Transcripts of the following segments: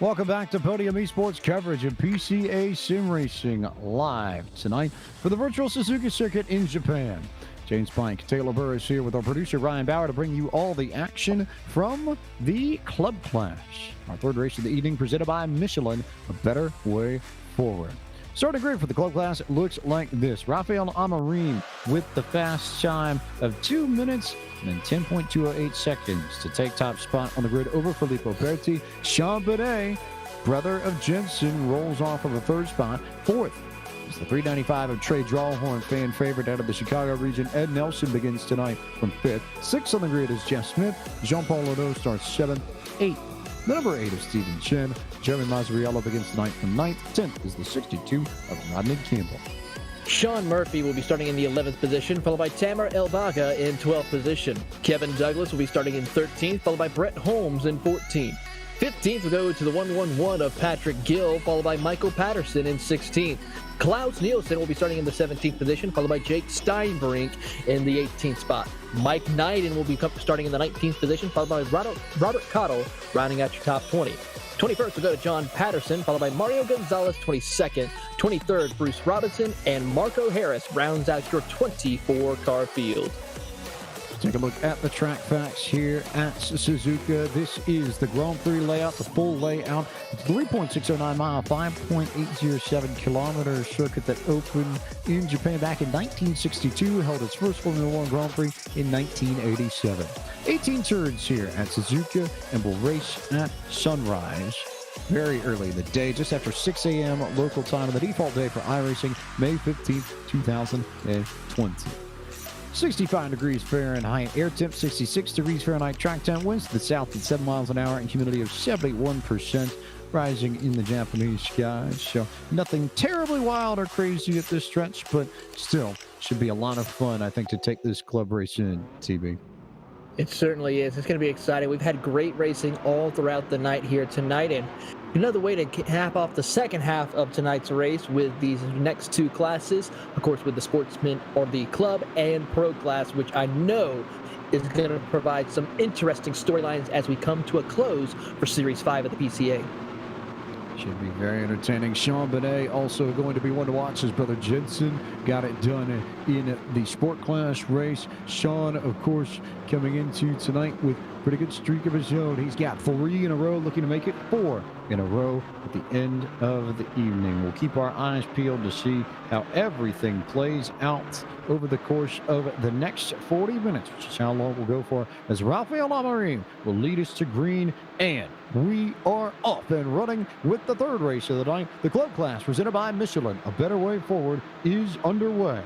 Welcome back to Podium Esports coverage of PCA Sim Racing live tonight for the virtual Suzuka circuit in Japan. James Pike, Taylor Burris here with our producer Ryan Bauer to bring you all the action from the Club Clash. Our third race of the evening presented by Michelin, a better way forward. Starting grid for the Club Class looks like this. Rafael Amarim with the fast time of 2 minutes and 10.208 seconds to take top spot on the grid over Filippo Berti. Sean Binet, brother of Jensen, rolls off of a third spot. Fourth is the 395 of Trey Drawhorn, fan favorite out of the Chicago region. Ed Nelson begins tonight from fifth. Sixth on the grid is Jeff Smith. Jean-Paul Lodeau starts seventh. Eighth, the number 8 of Stephen Chen. Jeremy Mazzariello begins tonight from 9th. 10th is the 62 of Rodney Campbell. Sean Murphy will be starting in the 11th position, followed by Tamer Elbaga in 12th position. Kevin Douglas will be starting in 13th, followed by Brett Holmes in 14th. 15th will go to the 111 of Patrick Gill, followed by Michael Patterson in 16th. Klaus Nielsen will be starting in the 17th position, followed by Jake Steinbrink in the 18th spot. Mike Neiden will be starting in the 19th position, followed by Robert Cottle, rounding out your top 20. 21st will go to John Patterson, followed by Mario Gonzalez, 22nd. 23rd, Bruce Robinson, and Marco Harris rounds out your 24-car field. Take a look at the track facts here at Suzuka. This is the Grand Prix layout, the full layout. It's 3.609 mile, 5.807 kilometer circuit that opened in Japan back in 1962, held its first Formula One Grand Prix in 1987. 18 turns here at Suzuka and will race at sunrise very early in the day, just after 6 a.m. local time on the default day for iRacing, May 15th, 2020. 65 degrees Fahrenheit, air temp 66 degrees Fahrenheit, track time, winds to the south at 7 miles an hour, and humidity of 71%, rising in the Japanese skies. So nothing terribly wild or crazy at this stretch, but still should be a lot of fun, I think, to take this club race in, TB. It certainly is. It's going to be exciting. We've had great racing all throughout the night here tonight, and another way to cap off the second half of tonight's race with these next two classes, of course, with the sportsman or the club and pro class, which I know is going to provide some interesting storylines as we come to a close for Series 5 of the PCA. Should be very entertaining. Sean Binet also going to be one to watch. His brother Jensen got it done in the Sport Class race. Sean, of course, coming into tonight with a pretty good streak of his own. He's got 3 in a row, looking to make it 4 in a row at the end of the evening. We'll keep our eyes peeled to see how everything plays out over the course of the next 40 minutes, which is how long we'll go for, as Rafael Amarim will lead us to green, and we are off and running with the third race of the night. The Club Class, presented by Michelin, a better way forward, is underway.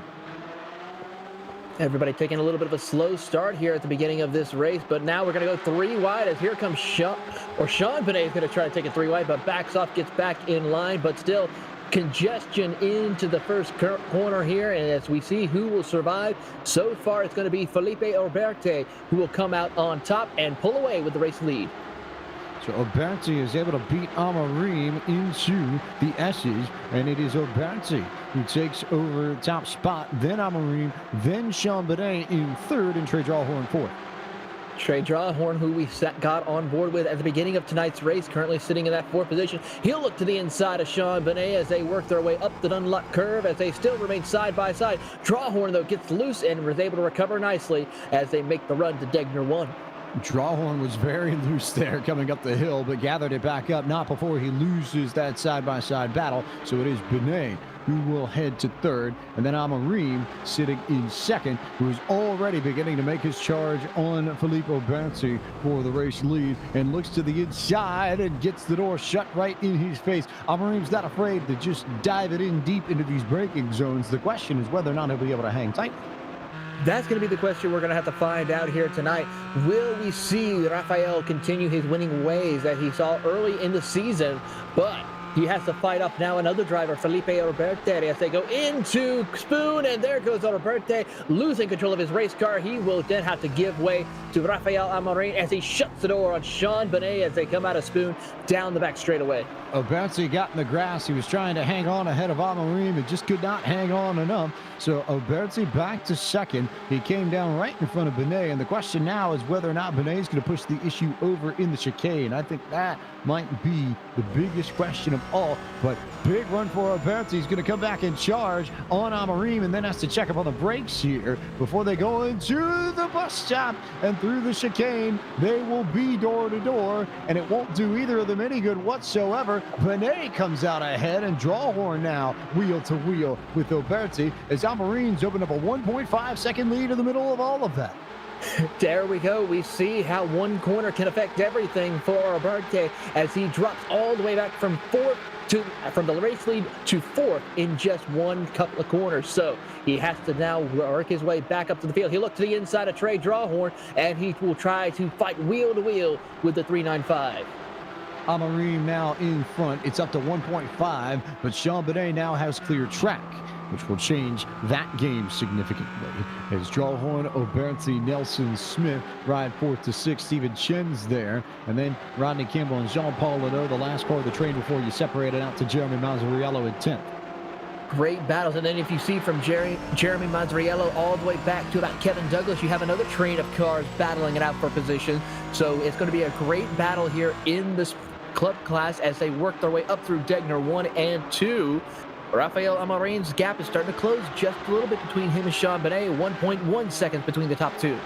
Everybody taking a little bit of a slow start here at the beginning of this race, but now we're going to go 3 wide as here comes Sean Binet is going to try to take it 3 wide, but backs off, gets back in line, but still congestion into the first corner here, and as we see who will survive, so far it's going to be Felipe Alberti who will come out on top and pull away with the race lead. So Alberti is able to beat Amarim into the S's, and it is Alberti who takes over the top spot, then Amarim, then Sean Binet in third, and Trey Drawhorn fourth. Trey Drawhorn, who we got on board with at the beginning of tonight's race, currently sitting in that 4th position. He'll look to the inside of Sean Binet as they work their way up the Dunlop curve as they still remain side by side. Drawhorn, though, gets loose and was able to recover nicely as they make the run to Degner 1. Drawhorn was very loose there coming up the hill, but gathered it back up, not before he loses that side-by-side battle. So it is Binet who will head to third, and then Amarim sitting in second, who is already beginning to make his charge on Filippo Berti for the race lead, and looks to the inside and gets the door shut right in his face. Amarim's not afraid to just dive it in deep into these braking zones. The question is whether or not he'll be able to hang tight. That's going to be the question we're going to have to find out here tonight. Will we see Rafael continue his winning ways that he saw early in the season? But He has to fight up now another driver, Felipe Alberti, as they go into Spoon, and there goes Alberti, losing control of his race car. He will then have to give way to Rafael Amarin as he shuts the door on Sean Benet as they come out of Spoon down the back straightaway. Alberti got in the grass. He was trying to hang on ahead of Amarim and just could not hang on enough. So Alberti back to second. He came down right in front of Benet, and the question now is whether or not Benet is going to push the issue over in the chicane. I think that might be the biggest question of all. But big run for Alberti. He's going to come back in charge on Amarim and then has to check up on the brakes here before they go into the bus stop and through the chicane. They will be door to door, and it won't do either of them any good whatsoever. Benet comes out ahead, and Drawhorn now wheel to wheel with Alberti as Amarin's opened up a 1.5 second lead in the middle of all of that. There we go. We see how one corner can affect everything for Alberti as he drops all the way back from the race lead to fourth in just one couple of corners. So he has to now work his way back up to the field. He'll look to the inside of Trey Drawhorn, and he will try to fight wheel to wheel with the 395. Amarim now in front. It's up to 1.5, but Sean Benet now has clear track, which will change that game significantly. As Drawhorn, Alberti, Nelson, Smith ride 4th to 6th. Stephen Chen's there. And then Rodney Campbell and Jean-Paul Lenault, the last car of the train before you separate it out to Jeremy Mazzariello in 10th. Great battles. And then if you see from Jeremy Mazzariello all the way back to about Kevin Douglas, you have another train of cars battling it out for position. So it's going to be a great battle here in this club class as they work their way up through Degner 1 and 2. Rafael Amarin's gap is starting to close just a little bit between him and Sean Benet, 1.1 seconds between the top two.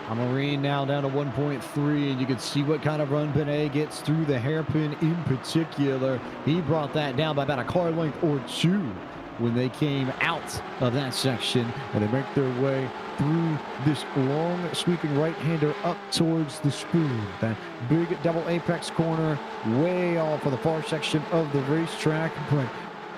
Amarin now down to 1.3, and you can see what kind of run Benet gets through the hairpin in particular. He brought that down by about a car length or two when they came out of that section, and they make their way through this long sweeping right-hander up towards the Spoon. That big double apex corner way off of the far section of the racetrack, but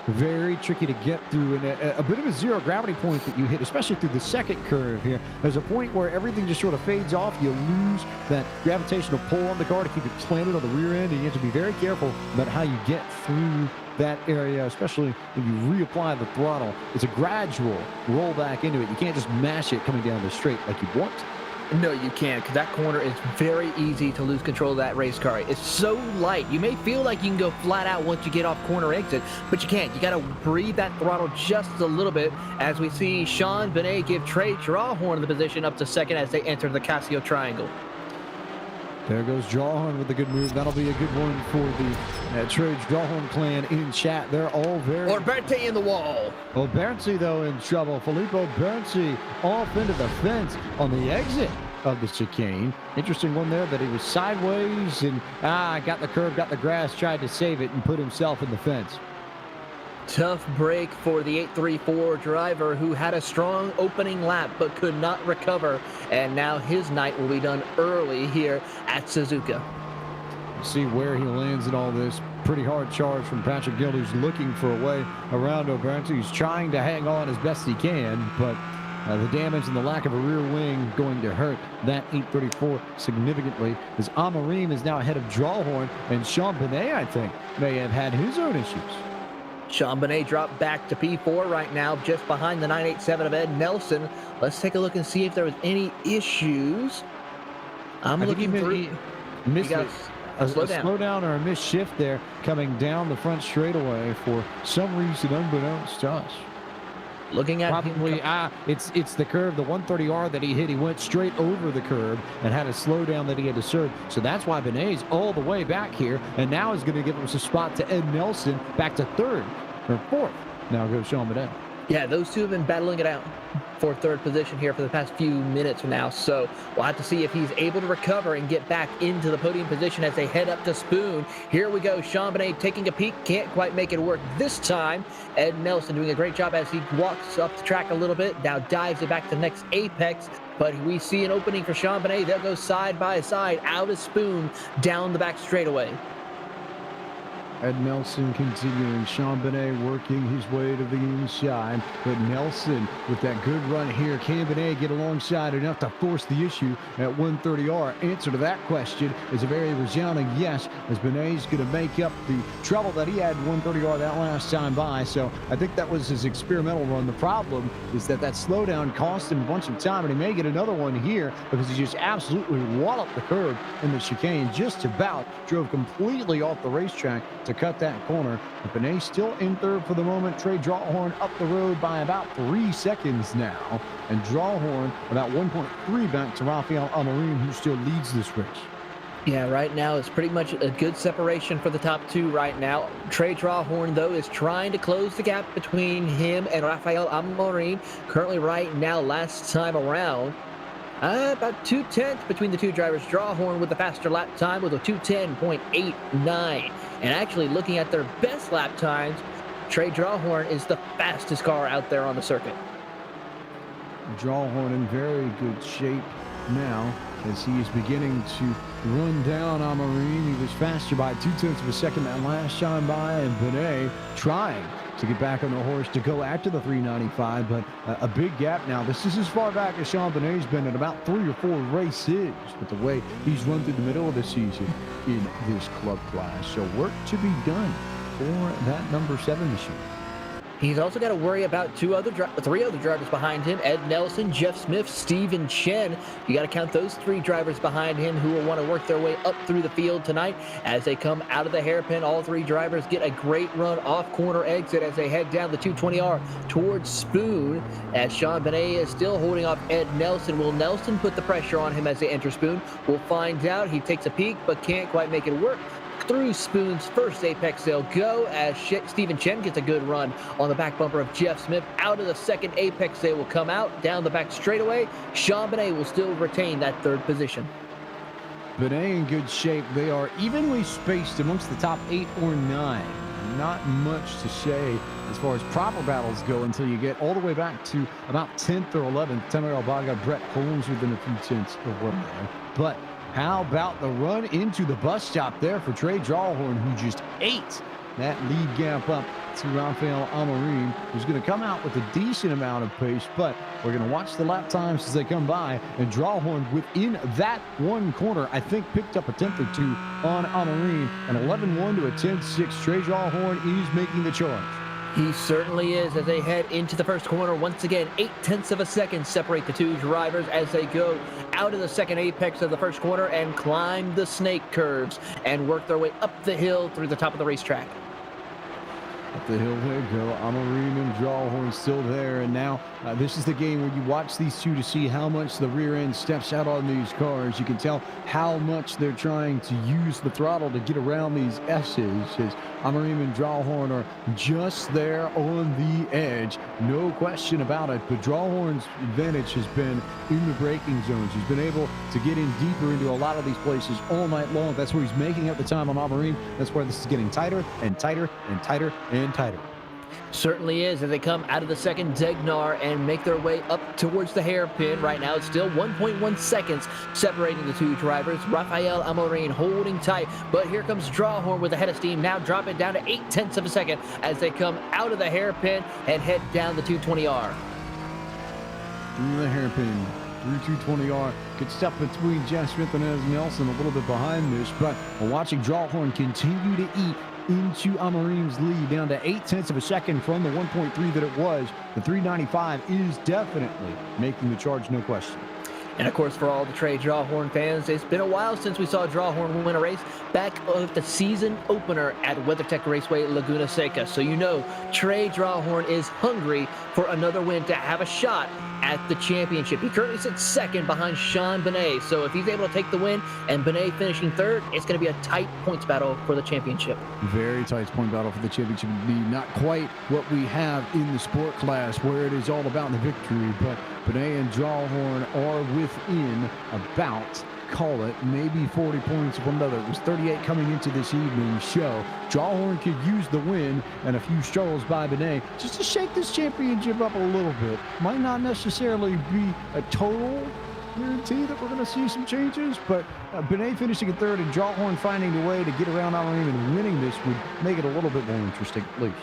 very tricky to get through, and a bit of a zero gravity point that you hit, especially through the second curve here. There's a point where everything just sort of fades off. You lose that gravitational pull on the car to keep it planted on the rear end, and you have to be very careful about how you get through that area, especially when you reapply the throttle. It's a gradual roll back into it. You can't just mash it coming down the straight like you want. No, you can't, because that corner is very easy to lose control of that race car. It's so light. You may feel like you can go flat out once you get off corner exit, but you can't. You got to breathe that throttle just a little bit as we see Sean Benet give Trey Drawhorn the position up to second as they enter the Casio Triangle. There goes Drawhorn with a good move. That'll be a good one for the Trey Drawhorn clan in chat. They're all very... Alberti in the wall. Alberti, though, in trouble. Felipe Alberti off into the fence on the exit of the chicane. Interesting one there that he was sideways and got the curb, got the grass, tried to save it and put himself in the fence. Tough break for the 834 driver who had a strong opening lap but could not recover, and now his night will be done early here at Suzuka. See where he lands in all this. Pretty hard charge from Patrick Gill, who's looking for a way around Alberti. He's trying to hang on as best he can, but the damage and the lack of a rear wing going to hurt that 834 significantly, as Amarim is now ahead of Drawhorn, and Sean Benet, I think, may have had his own issues. Sean Benet dropped back to P4 right now, just behind the 987 of Ed Nelson. Let's take a look and see if there was any issues. I'm looking through. He missed it. A slow down or a missed shift there coming down the front straightaway for some reason unbeknownst to us. Looking at probably it's the curve, the 130R that he hit. He went straight over the curb and had a slowdown that he had to serve. So that's why Benet's all the way back here, and now is going to give him some spot to Ed Nelson back to third or fourth. Now goes Sean Benet. Yeah, those two have been battling it out for third position here for the past few minutes now. So we'll have to see if he's able to recover and get back into the podium position as they head up to Spoon. Here we go. Sean Benet taking a peek. Can't quite make it work this time. Ed Nelson doing a great job as he walks up the track a little bit. Now dives it back to the next apex. But we see an opening for Sean Benet. They'll go side by side out of Spoon down the back straightaway. Ed Nelson continuing. Sean Benet working his way to the inside. But Nelson with that good run here. Can Benet get alongside enough to force the issue at 130R? Answer to that question is a very resounding yes, as Benet's going to make up the trouble that he had 130R that last time by. So I think that was his experimental run. The problem is that slowdown cost him a bunch of time, and he may get another one here because he just absolutely walloped the curb in the chicane. Just about drove completely off the racetrack to cut that corner. But Benet still in third for the moment. Trey Drawhorn up the road by about 3 seconds now. And Drawhorn about 1.3 back to Rafael Amarin, who still leads this race. Yeah, right now it's pretty much a good separation for the top two right now. Trey Drawhorn, though, is trying to close the gap between him and Rafael Amarin. Currently right now, last time around, about 2/10 between the two drivers. Drawhorn with the faster lap time with a 2:10.89. And actually looking at their best lap times, Trey Drawhorn is the fastest car out there on the circuit. Drawhorn in very good shape now as he is beginning to run down Amarin. He was faster by 0.2 of a second that last shine by, and Benet trying to get back on the horse to go after the 395, but a big gap now. This is as far back as Sean Benet's been in about 3 or 4 races with the way he's run through the middle of the season in this club class. So work to be done for that number 7 machine. He's also got to worry about 3 other drivers behind him: Ed Nelson, Jeff Smith, Steven Chen. You got to count those 3 drivers behind him who will want to work their way up through the field tonight. As they come out of the hairpin, all 3 drivers get a great run off corner exit as they head down the 220R towards Spoon. As Sean Benet is still holding off Ed Nelson. Will Nelson put the pressure on him as they enter Spoon? We'll find out. He takes a peek but can't quite make it work through Spoon's first apex. They'll go as Steven Chen gets a good run on the back bumper of Jeff Smith. Out of the second apex, they will come out down the back straightaway. Sean Benet will still retain that 3rd position. Benet in good shape. They are evenly spaced amongst the top 8 or 9. Not much to say as far as proper battles go until you get all the way back to about 10th or 11th. Tamer Albaga, Brett Holmes within a few tenths of 1 there. But how about the run into the bus stop there for Trey Drawhorn, who just ate that lead gap up to Rafael Amarin, who's going to come out with a decent amount of pace, but we're going to watch the lap times as they come by, and Drawhorn within that 1 corner, I think, picked up a 10th or 2 on Amarin, an 11-1 to a 10-6. Trey Drawhorn is making the charge. He certainly is as they head into the first corner. Once again, 0.8 of a second separate the 2 drivers as they go out of the second apex of the first corner and climb the snake curves and work their way up the hill through the top of the racetrack. Up the hill they go. Amarin and Drawhorn still there. And now this is the game where you watch these 2 to see how much the rear end steps out on these cars. You can tell how much they're trying to use the throttle to get around these S's. As Amarin and Drawhorn are just there on the edge. No question about it. But Drawhorn's advantage has been in the braking zones. He's been able to get in deeper into a lot of these places all night long. That's where he's making up the time on Amarin. That's where this is getting tighter and tighter and tighter and tighter. Certainly is as they come out of the second Degnar and make their way up towards the hairpin. Right now it's still 1.1 seconds separating the 2 drivers. Rafael Amarin holding tight, but here comes Drawhorn with a head of steam, now dropping down to 0.8 of a second as they come out of the hairpin and head down the 220R. Through the hairpin, through 220R. Good stuff between Jeff Smith and Ed Nelson, a little bit behind this, but we're watching Drawhorn continue to eat into Amarin's lead, down to 0.8 of a second from the 1.3 that it was. The 395 is definitely making the charge, no question. And of course, for all the Trey Drawhorn fans, it's been a while since we saw Drawhorn win a race back of the season opener at WeatherTech Raceway Laguna Seca. So you know Trey Drawhorn is hungry for another win to have a shot at the championship. He currently sits 2nd behind Sean Benet. So if he's able to take the win and Benet finishing 3rd, it's going to be a tight points battle for the championship. Very tight point battle for the championship. Not quite what we have in the sport class where it is all about the victory, but Benet and Drawhorn are within about, call it, maybe 40 points of one another. It was 38 coming into this evening's show. Drawhorn could use the win and a few struggles by Benet just to shake this championship up a little bit. Might not necessarily be a total guarantee that we're going to see some changes, but Benet finishing in third and Jawhorn finding a way to get around Amarim and winning this would make it a little bit more interesting, at least.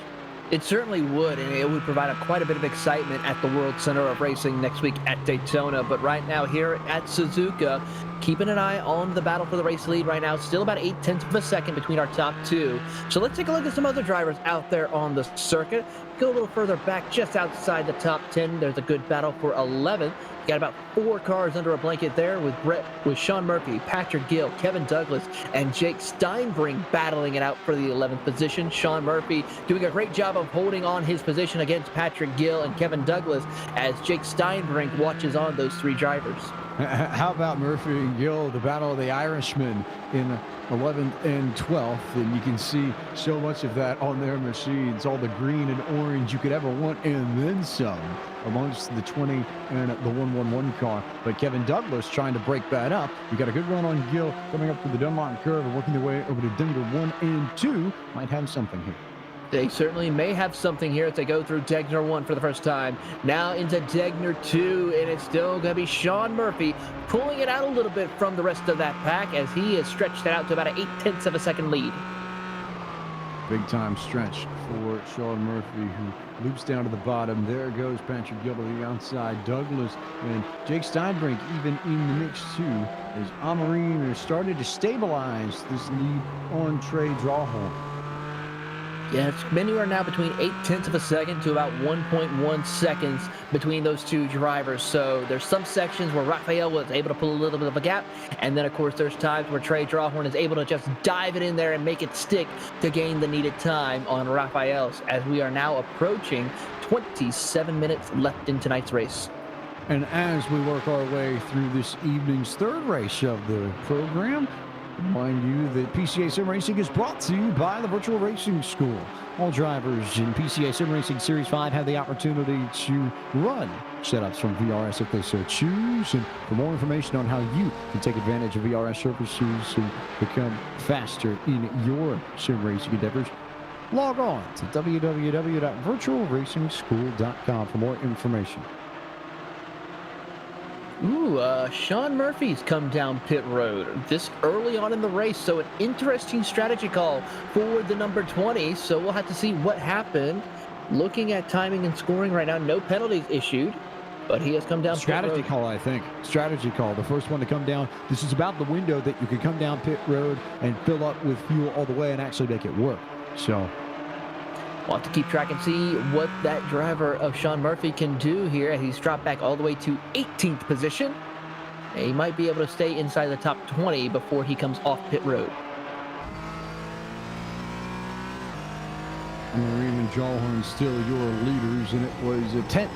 It certainly would, and it would provide quite a bit of excitement at the World Center of Racing next week at Daytona. But right now here at Suzuka, keeping an eye on the battle for the race lead right now. Still about 0.8 of a second between our top two. So let's take a look at some other drivers out there on the circuit. Go a little further back, just outside the top 10. There's a good battle for 11th. Got about 4 cars under a blanket there with Sean Murphy, Patrick Gill, Kevin Douglas, and Jake Steinbrink battling it out for the 11th position. Sean Murphy doing a great job of holding on his position against Patrick Gill and Kevin Douglas as Jake Steinbrink watches on those 3 drivers. How about Murphy and Gill, the battle of the Irishmen in 11th and 12th, and you can see so much of that on their machines, all the green and orange you could ever want, and then some amongst the 20 and the 111 car. But Kevin Douglas trying to break that up. We got a good run on Gill coming up through the Dunlop curve and working their way over to Denver 1 and 2. Might have something here. They certainly may have something here as they go through Degner 1 for the first time. Now into Degner 2, and it's still going to be Sean Murphy pulling it out a little bit from the rest of that pack as he has stretched it out to about a 0.8 of a second lead. Big time stretch for Sean Murphy, who loops down to the bottom. There goes Patrick Gill to the outside. Douglas and Jake Steinbrink even in the mix too, as Amarim has started to stabilize this lead on Trey Jawhorn. Yeah, it's anywhere now between 0.8 of a second to about 1.1 seconds between those 2 drivers. So there's some sections where Raphael was able to pull a little bit of a gap. And then, of course, there's times where Trey Jawhorn is able to just dive it in there and make it stick to gain the needed time on Raphael's, as we are now approaching 27 minutes left in tonight's race. And as we work our way through this evening's 3rd race of the program, remind you that PCA Sim Racing is brought to you by the Virtual Racing School. All drivers in PCA Sim Racing Series 5 have the opportunity to run setups from VRS if they so choose. And for more information on how you can take advantage of VRS services and become faster in your sim racing endeavors, log on to www.virtualracingschool.com for more information. Ooh, Sean Murphy's come down pit road this early on in the race, so an interesting strategy call for the number 20, so we'll have to see what happened. Looking at timing and scoring right now, no penalties issued, but he has come down strategy pit road. Call, I think. Strategy call, the first one to come down. This is about the window that you can come down pit road and fill up with fuel all the way and actually make it work. So we'll have to keep track and see what that driver of Sean Murphy can do here as he's dropped back all the way to 18th position. And he might be able to stay inside the top 20 before he comes off pit road. Amarim and Jawhorn still your leaders, and it was a 10th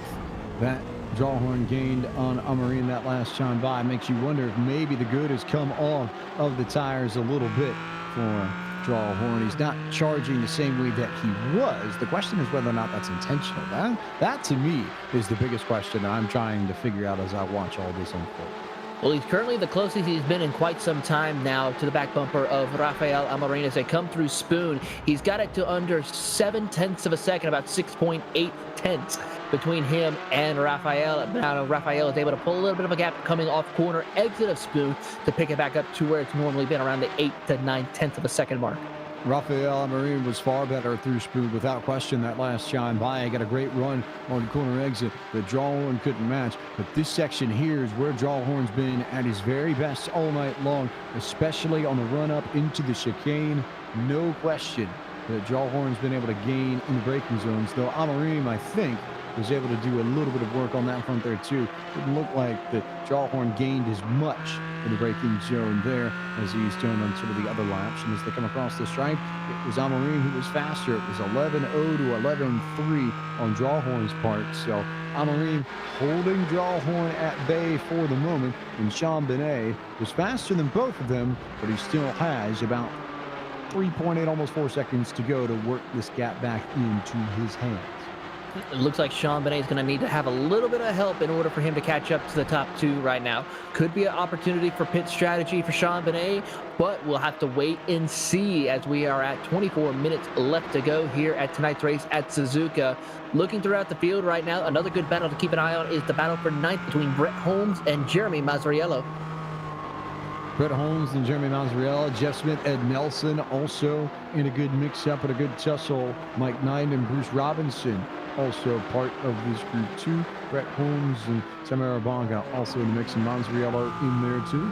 that Jawhorn gained on Amarim that last time by. Makes you wonder if maybe the good has come off of the tires a little bit for Jawhorn. He's not charging the same way that he was. The question is whether or not that's intentional. That to me is the biggest question I'm trying to figure out as I watch all this unfold. Well, he's currently the closest he's been in quite some time now to the back bumper of Rafael Amarim as they come through Spoon. He's got it to under 0.7 of a second, about 6.8 tenths between him and Rafael. Now Rafael is able to pull a little bit of a gap coming off corner exit of Spoon to pick it back up to where it's normally been, around the 8 to 9 of a second mark. Rafael Amarim was far better through Spoon without question that last shine by. He got a great run on corner exit that Jawhorn couldn't match. But this section here is where Jawhorn's been at his very best all night long, especially on the run up into the chicane. No question that Jawhorn's been able to gain in the braking zones, though Amarim, I think, was able to do a little bit of work on that front there too. Didn't look like that Jawhorn gained as much in the braking zone there as he's done on some of the other laps. And as they come across the stripe, it was Amarim who was faster. It was 11.0 to 11.3 on Jawhorn's part. So Amarim holding Jawhorn at bay for the moment. And Sean Benet was faster than both of them, but he still has about 3.8, almost 4 seconds to go to work this gap back into his hands. It looks like Sean Benet is going to need to have a little bit of help in order for him to catch up to the top two right now. Could be an opportunity for pit strategy for Sean Benet, but we'll have to wait and see as we are at 24 minutes left to go here at tonight's race at Suzuka. Looking throughout the field right now, another good battle to keep an eye on is the battle for ninth between Brett Holmes and Jeremy Mazariello. Brett Holmes and Jeremy Mazariello, Jeff Smith, Ed Nelson also in a good mix-up and a good tussle. Mike Knight and Bruce Robinson also part of this group too. Brett Holmes and Tamara Bonga also in the mix, and Mazariello in there too.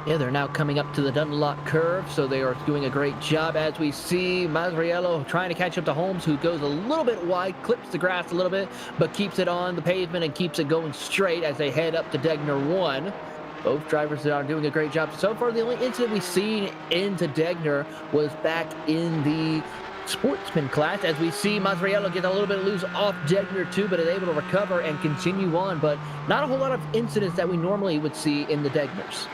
Yeah, they're now coming up to the Dunlop curve, so they are doing a great job as we see Mazariello trying to catch up to Holmes, who goes a little bit wide, clips the grass a little bit, but keeps it on the pavement and keeps it going straight as they head up to Degner 1. Both drivers are doing a great job. So far, the only incident we've seen into Degner was back in the sportsman class, as we see Mazariello get a little bit loose off Degner 2, but is able to recover and continue on. But not a whole lot of incidents that we normally would see in the Degners.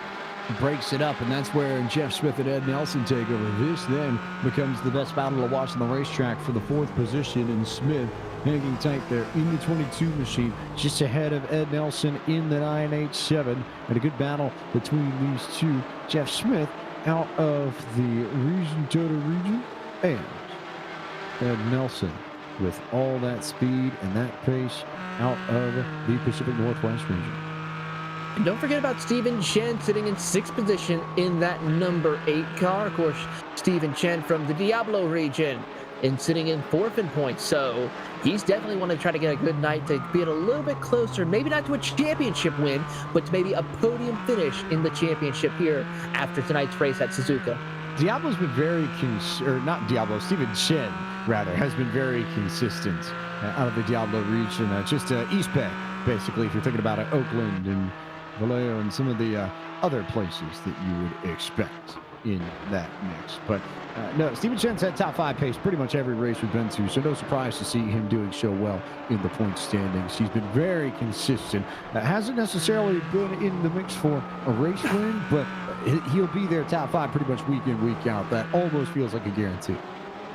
Breaks it up, and that's where Jeff Smith and Ed Nelson take over. This then becomes the best battle to watch on the racetrack for the fourth position, and Smith hanging tight there in the 22 machine, just ahead of Ed Nelson in the 987. And a good battle between these two. Jeff Smith out of the region, Total region, and Ed Nelson with all that speed and that pace out of the Pacific Northwest region. And don't forget about Stephen Chen sitting in 6th position in that number 8 car. Of course, Stephen Chen from the Diablo region and sitting in 4th in points. So he's definitely want to try to get a good night to be a little bit closer, maybe not to a championship win, but to maybe a podium finish in the championship here after tonight's race at Suzuka. Diablo's been very, Stephen Chen, rather, has been very consistent out of the Diablo region. Just East Bay, basically, if you're thinking about it, Oakland and Vallejo and some of the other places that you would expect in that mix. But no, Stephen Chen's had top 5 pace pretty much every race we've been to, so no surprise to see him doing so well in the point standings. He's been very consistent. Hasn't necessarily been in the mix for a race win, but he'll be there top 5 pretty much week in, week out. That almost feels like a guarantee.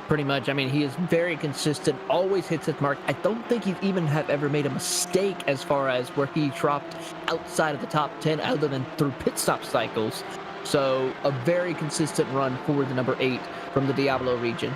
Pretty much. I mean, he is very consistent, always hits his mark. I don't think he's even have ever made a mistake as far as where he dropped outside of the top 10 other than through pit stop cycles. So a very consistent run for the number 8 from the Diablo region.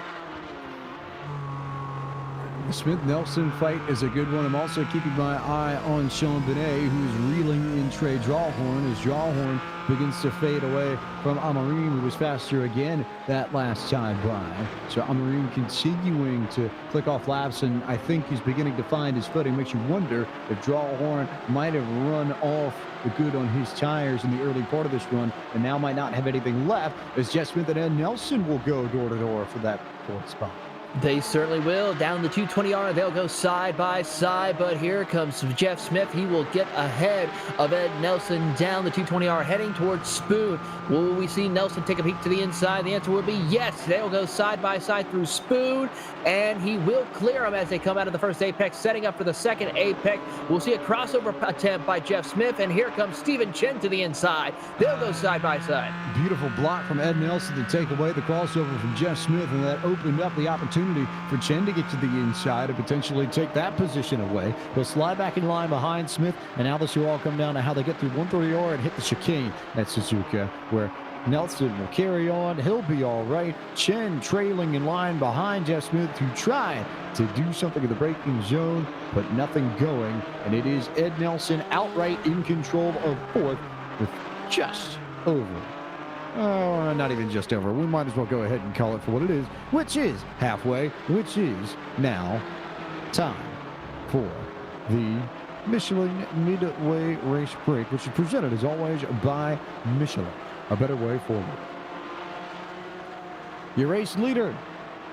The Smith-Nelson fight is a good one. I'm also keeping my eye on Sean Benet, who's reeling in Trey Drawhorn as Drawhorn begins to fade away from Amarim, who was faster again that last time by. So Amarim continuing to click off laps, and I think he's beginning to find his footing. Makes you wonder if Drawhorn might have run off the good on his tires in the early part of this run and now might not have anything left, as Jeff Smith and Ed Nelson will go door-to-door for that 4th spot. They certainly will. Down the 220R, they'll go side by side, but here comes Jeff Smith. He will get ahead of Ed Nelson down the 220R, heading towards Spoon. Will we see Nelson take a peek to the inside? The answer will be yes. They'll go side by side through Spoon, and he will clear them as they come out of the first apex, setting up for the second apex. We'll see a crossover attempt by Jeff Smith, and here comes Stephen Chen to the inside. They'll go side by side. Beautiful block from Ed Nelson to take away the crossover from Jeff Smith, and that opened up the opportunity for Chen to get to the inside and potentially take that position away. He'll slide back in line behind Smith, and now this will all come down to how they get through 130R and hit the chicane at Suzuka, where Nelson will carry on. He'll be all right. Chen trailing in line behind Jeff Smith to try to do something in the braking zone, but nothing going. And it is Ed Nelson outright in control of 4th with just over. Oh, not even just over. We might as well go ahead and call it for what it is, which is halfway, which is now time for the Michelin Midway Race Break, which is presented, as always, by Michelin, a better way forward. Your race leader,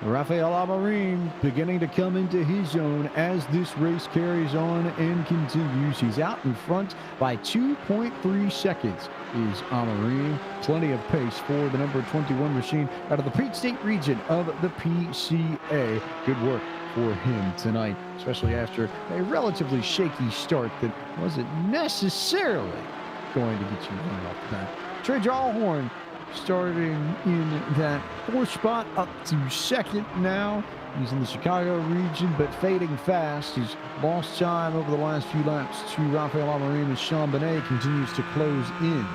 Rafael Amarim, beginning to come into his zone as this race carries on and continues. He's out in front by 2.3 seconds is Amarim. Plenty of pace for the number 21 machine out of the Peach State region of the PCA. Good work for him tonight, especially after a relatively shaky start that wasn't necessarily going to get you running off the bat. Trey Drawhorn starting in that fourth spot up to second now. He's in the Chicago region, but fading fast. He's lost time over the last few laps to Rafael Amarim, as Sean Benet continues to close in.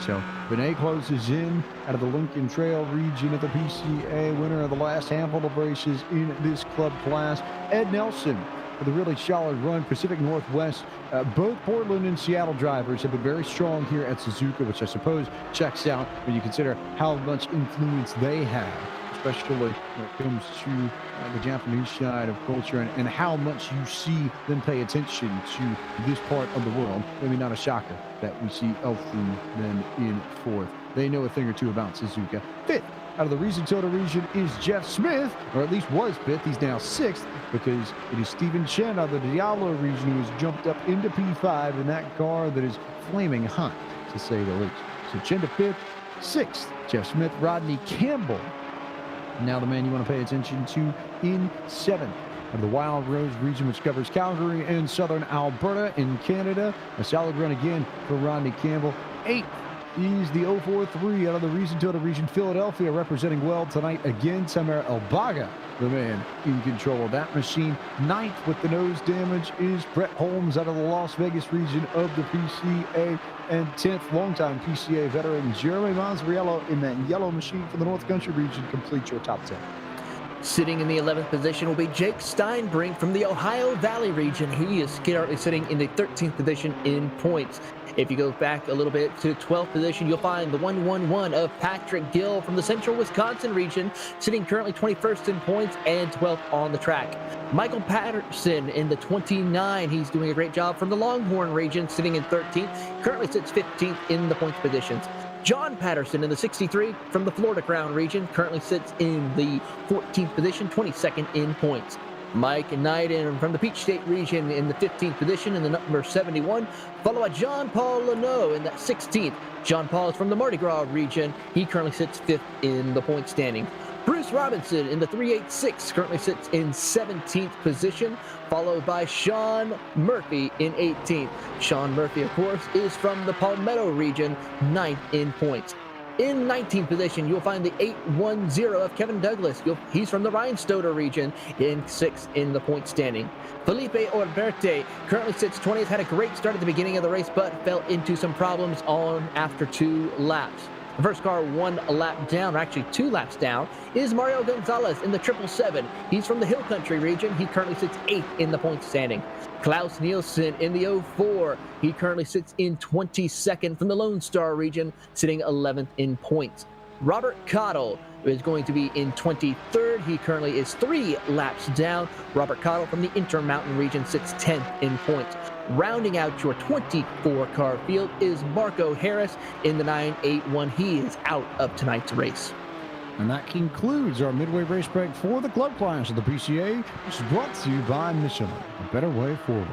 So Benet closes in out of the Lincoln Trail region of the PCA, winner of the last handful of races in this club class. Ed Nelson with a really solid run. Pacific Northwest, both Portland and Seattle drivers have been very strong here at Suzuka, which I suppose checks out when you consider how much influence they have, especially when it comes to the Japanese side of culture and how much you see them pay attention to this part of the world. Maybe not a shocker that we see Elfman then in fourth. They know a thing or two about Suzuka. Fifth out of the Rizzatoto region is Jeff Smith, or at least was fifth. He's now sixth because it is Stephen Chen out of the Diablo region who has jumped up into P5 in that car that is flaming hot, to say the least. So Chen to fifth, sixth, Jeff Smith. Rodney Campbell, now the man you want to pay attention to, in seventh. Of the Wild Rose region, which covers Calgary and southern Alberta in Canada. A solid run again for Rodney Campbell. Eighth is the 043 out of the Rizzatoto region, Philadelphia, representing well tonight again. Tamer Elbaga, the man in control of that machine. Ninth with the nose damage is Brett Holmes out of the Las Vegas region of the PCA. And 10th, longtime PCA veteran Jeremy Monzariello in that yellow machine for the North Country region. Complete your top 10. Sitting in the 11th position will be Jake Steinbrink from the Ohio Valley region. He is currently sitting in the 13th position in points. If you go back a little bit to 12th position, you'll find the 111 of Patrick Gill from the Central Wisconsin region, sitting currently 21st in points and 12th on the track. Michael Patterson in the 29. He's doing a great job from the Longhorn region, sitting in 13th. Currently sits 15th in the points positions. John Patterson in the 63 from the Florida Crown region currently sits in the 14th position, 22nd in points. Mike Knighton from the Peach State region in the 15th position in the number 71, followed by John Paul Leno in that 16th. John Paul is from the Mardi Gras region. He currently sits 5th in the point standing. Bruce Robinson in the 386 currently sits in 17th position, followed by Sean Murphy in 18th. Sean Murphy, of course, is from the Palmetto region, 9th in points. In 19th position, you'll find the 810 of Kevin Douglas. He's from the Rhinestone region, in 6th in the point standing. Felipe Orberte currently sits 20th, had a great start at the beginning of the race, but fell into some problems after 2 laps. The first car 1 lap down, or actually 2 laps down, is Mario Gonzalez in the 777. He's from the Hill Country region. He currently sits 8th in the point standing. Klaus Nielsen in the 04. He currently sits in 22nd from the Lone Star region, sitting 11th in points. Robert Cottle is going to be in 23rd. He currently is 3 laps down. Robert Cottle from the Intermountain region sits 10th in points. Rounding out your 24-car field is Marco Harris in the 981. He is out of tonight's race. And that concludes our midway race break for the club class of the PCA, which is brought to you by Michelin, a better way forward.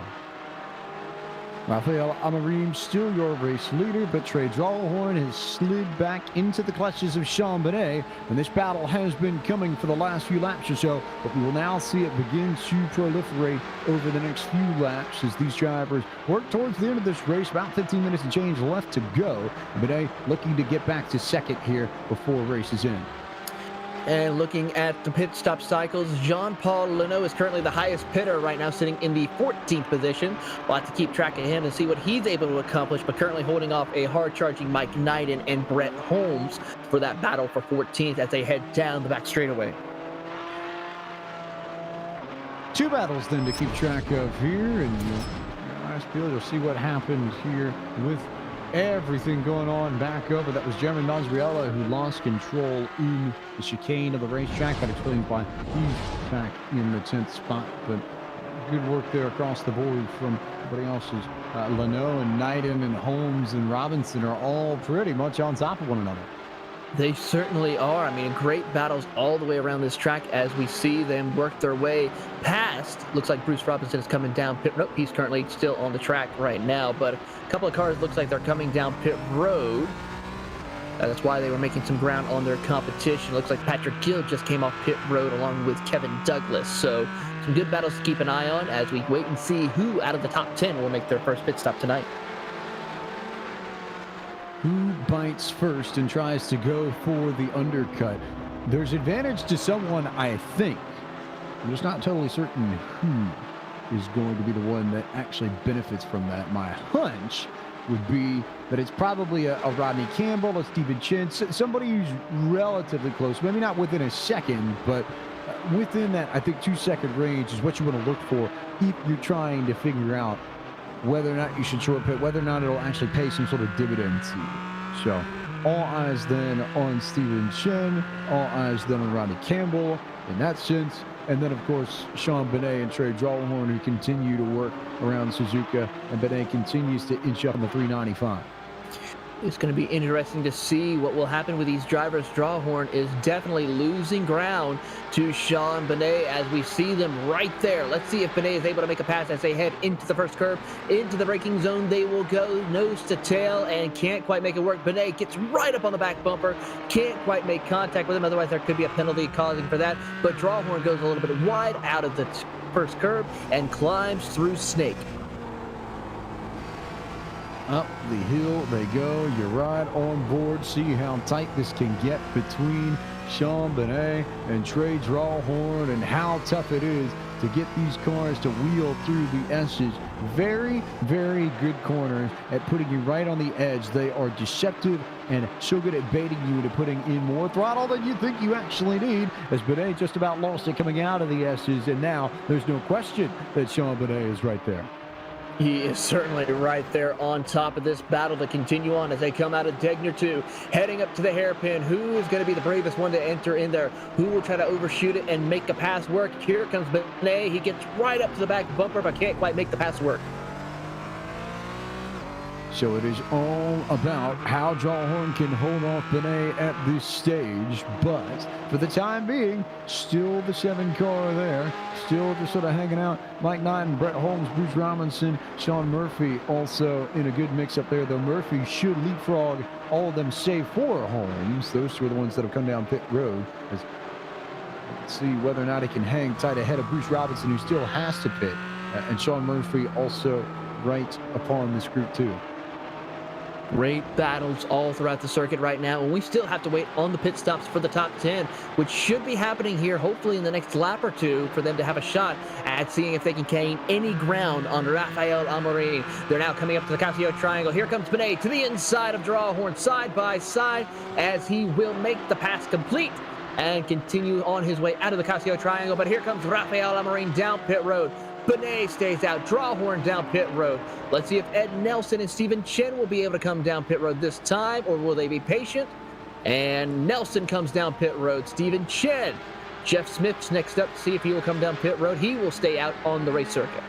Rafael Amarim still your race leader, but Trey Drawhorn has slid back into the clutches of Sean Benet, and this battle has been coming for the last few laps or so, but we will now see it begin to proliferate over the next few laps as these drivers work towards the end of this race. About 15 minutes and change left to go. Benet looking to get back to second here before race is in. And looking at the pit stop cycles, Jean-Paul Leno is currently the highest pitter right now, sitting in the 14th position. We'll have to keep track of him and see what he's able to accomplish, but currently holding off a hard-charging Mike Knighton and Brett Holmes for that battle for 14th as they head down the back straightaway. 2 battles then to keep track of here, and you'll see what happened here with everything going on back over. That was Jeremy Monzariello who lost control in the chicane of the racetrack. That explains why he's back in the 10th spot. But good work there across the board from everybody else's. Leno and Knighton and Holmes and Robinson are all pretty much on top of one another. They certainly are. I mean, great battles all the way around this track as we see them work their way past. Looks like Bruce Robinson is coming down pit road. He's currently still on the track right now, but a couple of cars looks like they're coming down pit road. That's why they were making some ground on their competition. Looks like Patrick Gill just came off pit road along with Kevin Douglas. So some good battles to keep an eye on as we wait and see who out of the top 10 will make their first pit stop tonight. who bites first and tries to go for the undercut. There's advantage to someone, I think. I'm just not totally certain who is going to be the one that actually benefits from that. My hunch would be that it's probably a Rodney Campbell, a Stephen Chen, somebody who's relatively close, maybe not within a second, but within that, I think, 2-second range is what you want to look for if you're trying to figure out whether or not you should short pit, whether or not it'll actually pay some sort of dividend to you. So all eyes then on Stephen Chen, all eyes then on Rodney Campbell in that sense. And then, of course, Sean Benet and Trey Drawhorn, who continue to work around Suzuka, and Benet continues to inch up on the 395. It's going to be interesting to see what will happen with these drivers. Drawhorn is definitely losing ground to Sean Benet as we see them right there. Let's see if Benet is able to make a pass as they head into the first curve. Into the braking zone they will go, nose to tail, and can't quite make it work. Benet gets right up on the back bumper, can't quite make contact with him, otherwise there could be a penalty causing for that. But Drawhorn goes a little bit wide out of the first curve and climbs through Snake. Up the hill they go. You're right on board. See how tight this can get between Sean Benet and Trey Drawhorn and how tough it is to get these cars to wheel through the S's. Very, very good corners at putting you right on the edge. They are deceptive and so good at baiting you into putting in more throttle than you think you actually need, as Benet just about lost it coming out of the S's, and now there's no question that Sean Benet is right there. He is certainly right there on top of this battle to continue on as they come out of Degner 2, heading up to the hairpin. Who is going to be the bravest one to enter in there? Who will try to overshoot it and make the pass work? Here comes Benet. He gets right up to the back bumper, but can't quite make the pass work. So it is all about how Drawhorn can hold off Benet at this stage, but for the time being, still the 7 car there, still just sort of hanging out. Mike Knighton, Brett Holmes, Bruce Robinson, Sean Murphy also in a good mix up there, though Murphy should leapfrog all of them save for Holmes. Those two are the ones that have come down pit road. Let's see whether or not he can hang tight ahead of Bruce Robinson, who still has to pit, and Sean Murphy also right upon this group too. Great battles all throughout the circuit right now, and we still have to wait on the pit stops for the top 10, which should be happening here hopefully in the next lap or two for them to have a shot at seeing if they can gain any ground on Rafael Amorim. They're now coming up to the Casio Triangle. Here comes Benet to the inside of Drawhorn, side by side, as he will make the pass complete and continue on his way out of the Casio Triangle. But here comes Rafael Amorim down pit road. Benet stays out, Drawhorn down pit road. Let's see if Ed Nelson and Stephen Chen will be able to come down pit road this time, or will they be patient? And Nelson comes down pit road. Stephen Chen. Jeff Smith's next up to see if he will come down pit road. He will stay out on the race circuit.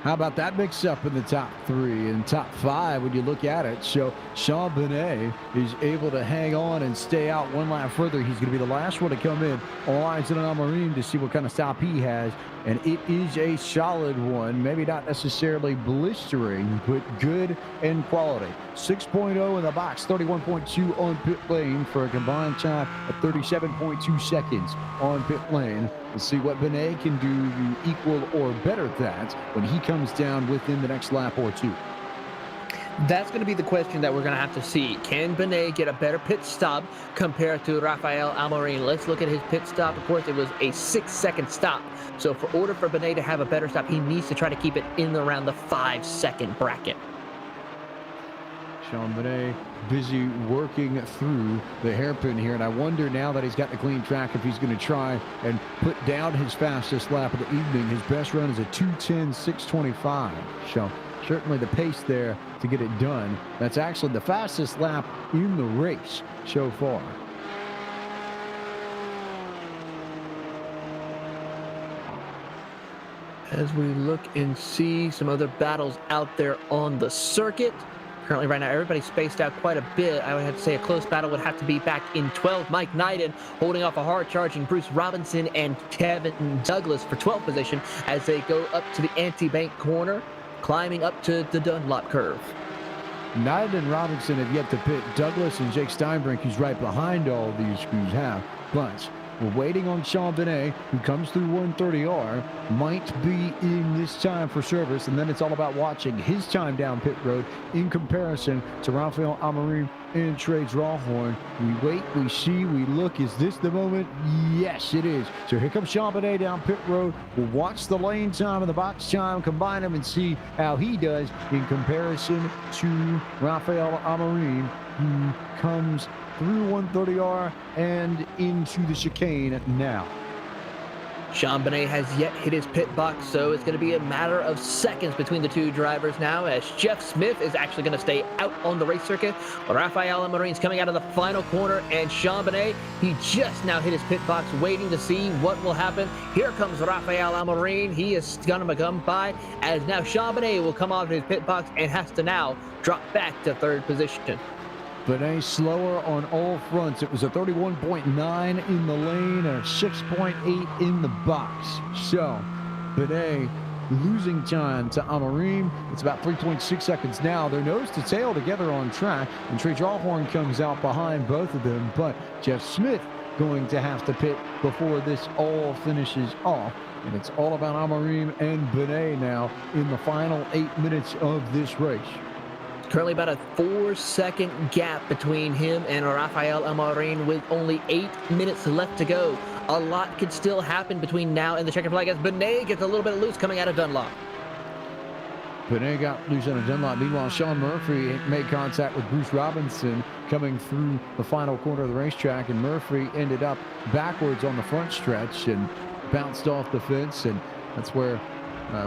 How about that mix-up in the top 3 and top 5 when you look at it? So Sean Benet is able to hang on and stay out one lap further. He's going to be the last one to come in. All eyes on Amorim to see what kind of stop he has. And it is a solid one. Maybe not necessarily blistering, but good and quality. 6.0 in the box, 31.2 on pit lane for a combined time of 37.2 seconds on pit lane. We'll see what Benet can do to equal or better that when he comes down within the next lap or two. That's going to be the question that we're going to have to see. Can Benet get a better pit stop compared to Rafael Amorim? Let's look at his pit stop. Of course, it was a 6-second stop. So for order for Benet to have a better stop, he needs to try to keep it in around the 5-second bracket. Sean Benet busy working through the hairpin here, and I wonder now that he's got the clean track if he's going to try and put down his fastest lap of the evening. His best run is a 2:10.625. So certainly the pace there to get it done. That's actually the fastest lap in the race so far. As we look and see some other battles out there on the circuit. Currently right now, everybody's spaced out quite a bit. I would have to say a close battle would have to be back in 12. Mike Knighton holding off a hard-charging Bruce Robinson and Kevin Douglas for 12th position as they go up to the anti-bank corner, climbing up to the Dunlop curve. Knighton and Robinson have yet to pit. Douglas and Jake Steinbrink, who's right behind all of these crews, have. But We're waiting on Sean Benet, who comes through 130R, might be in this time for service, and then it's all about watching his time down pit road in comparison to Rafael Amorim and Trey Drawhorn. We wait, we see, we look. Is this the moment? Yes, it is. So here comes Sean Benet down pit road. We'll watch the lane time and the box time, combine them, and see how he does in comparison to Rafael Amorim, who comes through 130R and into the chicane now. Sean Benet has yet hit his pit box, so it's going to be a matter of seconds between the two drivers now, as Jeff Smith is actually going to stay out on the race circuit. Rafael Amorim's coming out of the final corner, and Sean Benet, he just now hit his pit box, waiting to see what will happen. Here comes Rafael Amorim. He is going to come by, as now Sean Benet will come off his pit box and has to now drop back to third position. Benet slower on all fronts. It was a 31.9 in the lane and a 6.8 in the box. So Benet losing time to Amorim. It's about 3.6 seconds now. They're nose to tail together on track, and Trey Drawhorn comes out behind both of them. But Jeff Smith going to have to pit before this all finishes off. And it's all about Amorim and Benet now in the final 8 minutes of this race. Currently about a 4-second gap between him and Rafael Amorim, with only 8 minutes left to go. A lot could still happen between now and the checkered flag, as Benet gets a little bit loose coming out of Dunlop. Benet got loose out of Dunlop. Meanwhile, Sean Murphy made contact with Bruce Robinson coming through the final corner of the racetrack, and Murphy ended up backwards on the front stretch and bounced off the fence, and that's where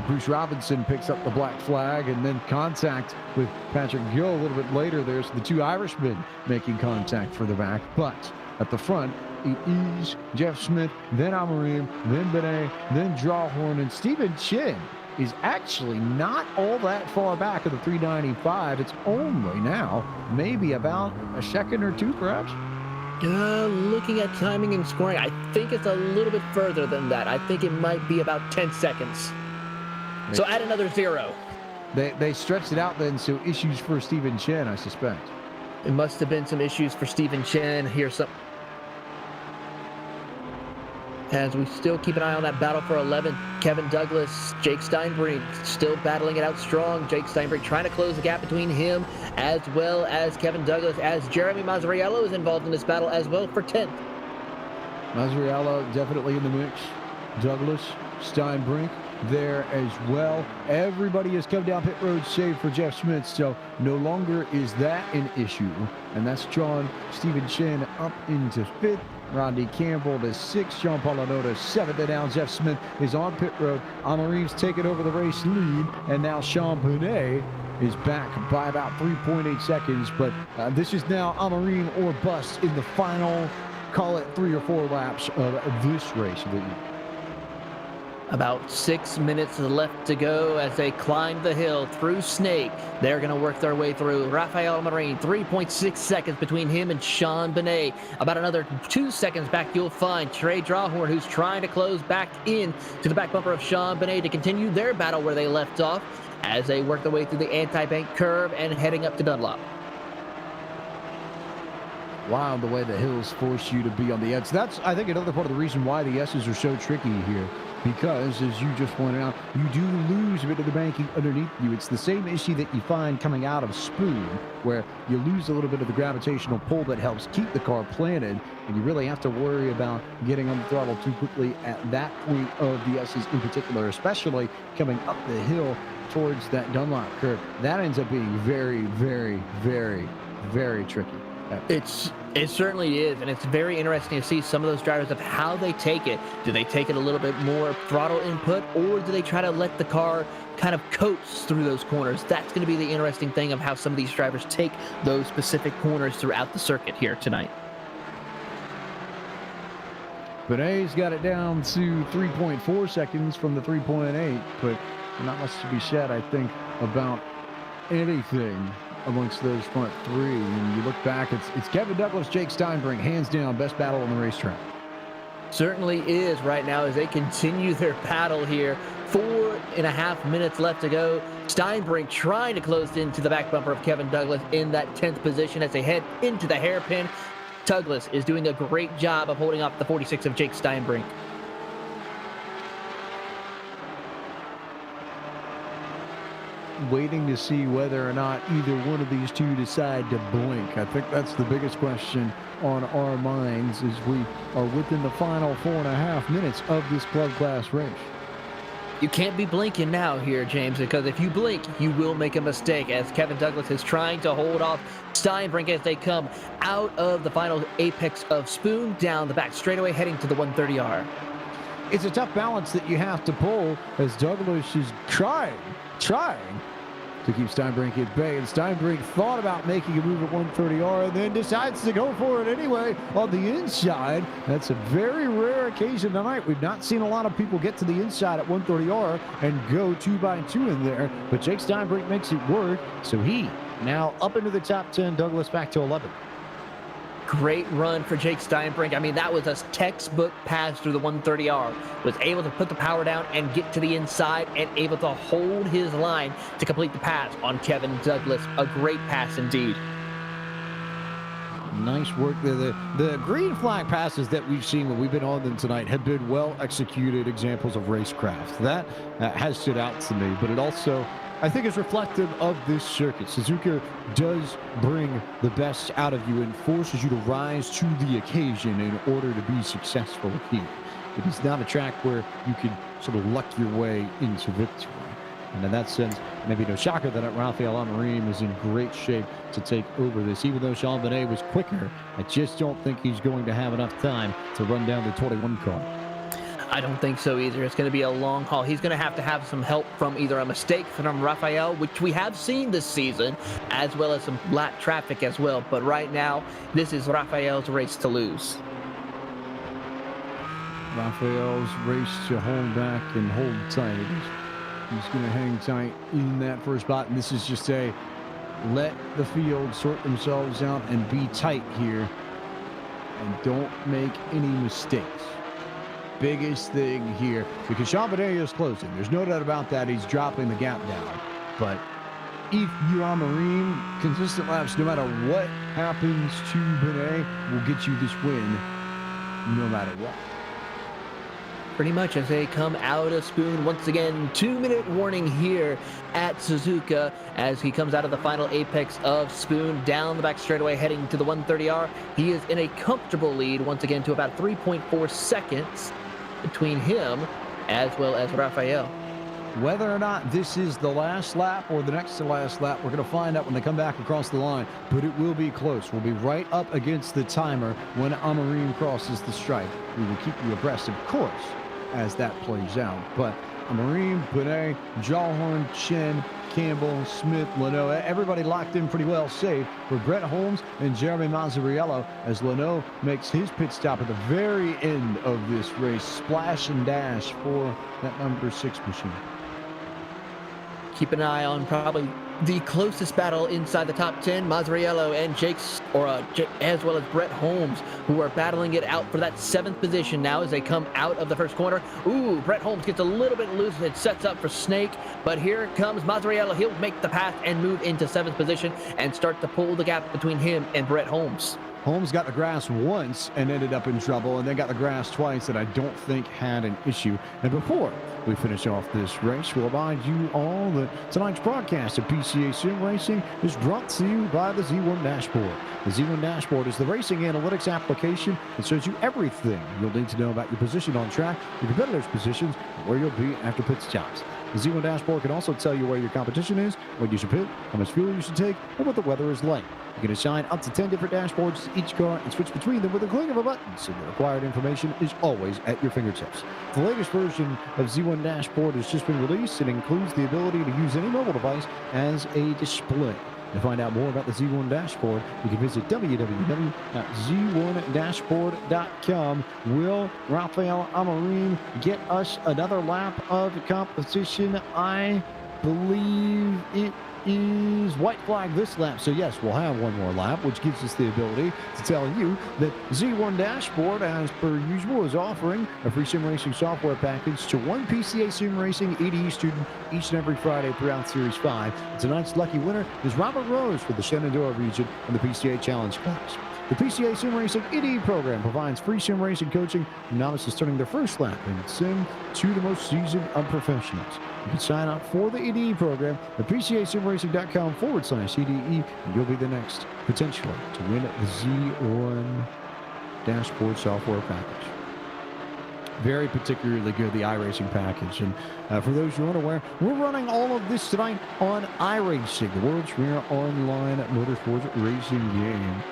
Bruce Robinson picks up the black flag, and then contact with Patrick Gill a little bit later. There's the two Irishmen making contact for the back, but at the front, it is Jeff Smith, then Amorim, then Benet, then Drawhorn, and Stephen Chin is actually not all that far back of the 395. It's only now maybe about a second or two, perhaps. Looking at timing and scoring, I think it's a little bit further than that. I think it might be about 10 seconds. So add another 0. They stretched it out then, so issues for Stephen Chen, I suspect. It must have been some issues for Stephen Chen. Here's some. As we still keep an eye on that battle for 11, Kevin Douglas, Jake Steinbrink still battling it out strong. Jake Steinbrink trying to close the gap between him as well as Kevin Douglas, as Jeremy Mazzariello is involved in this battle as well for 10th. Mazzariello definitely in the mix. Douglas, Steinbrink there as well. Everybody has come down pit road save for Jeff Smith, so no longer is that an issue. And that's drawn Stephen Chen up into 5th. Rodney Campbell to 6th. Sean Paulino to 7th. And now Jeff Smith is on pit road. Amorim's taken over the race lead, and now Sean Benet is back by about 3.8 seconds. But this is now Amorim or bust in the final, call it 3 or 4 laps of this race. About 6 minutes left to go as they climb the hill through Snake. They're going to work their way through. Rafael Amorim, 3.6 seconds between him and Sean Benet. About another 2 seconds back, you'll find Trey Drawhorn, who's trying to close back in to the back bumper of Sean Benet to continue their battle where they left off as they work their way through the anti-bank curve and heading up to Dunlop. Wild the way the hills force you to be on the edge. That's, I think, another part of the reason why the S's are so tricky here. Because, as you just pointed out, you do lose a bit of the banking underneath you. It's the same issue that you find coming out of Spoon, where you lose a little bit of the gravitational pull that helps keep the car planted, and you really have to worry about getting on the throttle too quickly at that point of the S's in particular, especially coming up the hill towards that Dunlop curve. That ends up being very, very, very, very tricky. It certainly is, and it's very interesting to see some of those drivers of how they take it. Do they take it a little bit more throttle input, or do they try to let the car kind of coast through those corners? That's going to be the interesting thing of how some of these drivers take those specific corners throughout the circuit here tonight. Benet's got it down to 3.4 seconds from the 3.8, but not much to be said, I think, about anything amongst those front three. And you look back, it's Kevin Douglas, Jake Steinbrink, hands down, best battle on the racetrack. Certainly is right now as they continue their battle here. 4.5 minutes left to go. Steinbrink trying to close into the back bumper of Kevin Douglas in that 10th position as they head into the hairpin. Douglas is doing a great job of holding off the 46 of Jake Steinbrink. Waiting to see whether or not either one of these two decide to blink. I think that's the biggest question on our minds as we are within the final 4.5 minutes of this club class race. You can't be blinking now here, James, because if you blink, you will make a mistake, as Kevin Douglas is trying to hold off Steinbrink as they come out of the final apex of Spoon down the back straightaway heading to the 130R. It's a tough balance that you have to pull as Douglas is trying to keep Steinbrink at bay. And Steinbrink thought about making a move at 130R and then decides to go for it anyway on the inside. That's a very rare occasion tonight. We've not seen a lot of people get to the inside at 130R and go 2x2 in there. But Jake Steinbrink makes it work. So he now up into the top 10. Douglas back to 11. Great run for Jake Steinbrink. I mean, that was a textbook pass through the 130R. Was able to put the power down and get to the inside and able to hold his line to complete the pass on Kevin Douglas. A great pass indeed. Nice work there. The green flag passes that we've seen when we've been on them tonight have been well executed examples of racecraft. That has stood out to me, but it also, I think, is reflective of this circuit. Suzuka does bring the best out of you and forces you to rise to the occasion in order to be successful here. It is not a track where you can sort of luck your way into victory. And in that sense, maybe no shocker that Rafael Amorim is in great shape to take over this. Even though Jean Benet was quicker, I just don't think he's going to have enough time to run down the 21 car. I don't think so either. It's going to be a long haul. He's going to have some help from either a mistake from Rafael, which we have seen this season, as well as some lap traffic as well. But right now, this is Rafael's race to lose. Rafael's race to hold back and hold tight. He's going to hang tight in that first spot. And this is just a let the field sort themselves out and be tight here. And don't make any mistakes. Biggest thing here, because Jean Benet is closing. There's no doubt about that. He's dropping the gap down. But if you're Amorim, consistent laps, no matter what happens to Benet, will get you this win no matter what. Pretty much as they come out of Spoon. Once again, 2-minute warning here at Suzuka as he comes out of the final apex of Spoon down the back straightaway heading to the 130R. He is in a comfortable lead once again to about 3.4 seconds between him as well as Rafael. Whether or not this is the last lap or the next to last lap, we're going to find out when they come back across the line, but it will be close. We'll be right up against the timer when Amorim crosses the stripe. We will keep you abreast, of course, as that plays out. But Amorim, Benet, Jawhorn, Chen, Campbell, Smith, Leno, everybody locked in pretty well safe for Brett Holmes and Jeremy Mazzariello as Leno makes his pit stop at the very end of this race. Splash and dash for that number 6 machine. Keep an eye on probably the closest battle inside the top 10, Mazzariello and as well as Brett Holmes, who are battling it out for that 7th position now as they come out of the first corner. Ooh, Brett Holmes gets a little bit loose. It sets up for Snake, but here comes Mazzariello. He'll make the pass and move into 7th position and start to pull the gap between him and Brett Holmes. Holmes got the grass once and ended up in trouble, and then got the grass twice that I don't think had an issue. And before we finish off this race, we'll remind you all that tonight's broadcast of PCA Sim Racing is brought to you by the Z1 Dashboard. The Z1 Dashboard is the racing analytics application that shows you everything you'll need to know about your position on track, your competitors' positions, and where you'll be after pit stops. The Z1 Dashboard can also tell you where your competition is, when you should pit, how much fuel you should take, and what the weather is like. You can assign up to 10 different dashboards to each car and switch between them with a click of a button, so the required information is always at your fingertips. The latest version of Z1 Dashboard has just been released and includes the ability to use any mobile device as a display. To find out more about the Z1 Dashboard, you can visit www.z1dashboard.com. Will Rafael Amorim get us another lap of competition? I believe it is white flag this lap. So yes, we'll have one more lap, which gives us the ability to tell you that Z1 Dashboard, as per usual, is offering a free sim racing software package to one PCA Sim Racing ADE student each and every Friday throughout Series 5. Tonight's lucky winner is Robert Rose for the Shenandoah region in the PCA Challenge class. The PCA Sim Racing IDE program provides free sim racing coaching from novices turning their first lap in sim to the most seasoned of professionals. You can sign up for the IDE program at PCASimRacing.com/IDE, and you'll be the next, potentially, to win the Z1 dashboard software package. Very particularly good, the iRacing package. And for those who aren't aware, we're running all of this tonight on iRacing, the world's premier online motorsports racing game.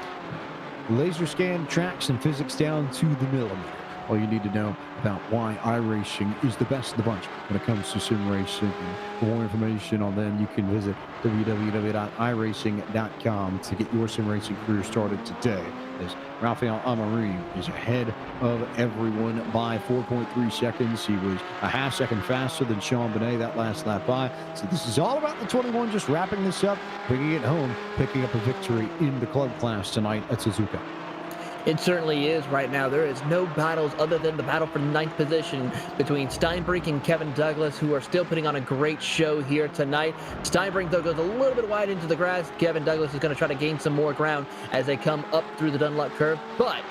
Laser scan tracks and physics down to the millimeter. All you need to know about why iRacing is the best of the bunch when it comes to sim racing. For more information on them, you can visit www.iracing.com to get your sim racing career started today. As Rafael Amarim is ahead of everyone by 4.3 seconds. He was a half second faster than Sean Bonet that last lap by. So this is all about the 21 just wrapping this up, bringing it home, picking up a victory in the club class tonight at Suzuka. It certainly is right now. There is no battles other than the battle for ninth position between Steinbrink and Kevin Douglas, who are still putting on a great show here tonight. Steinbrink, though, goes a little bit wide into the grass. Kevin Douglas is going to try to gain some more ground as they come up through the Dunlop curve. But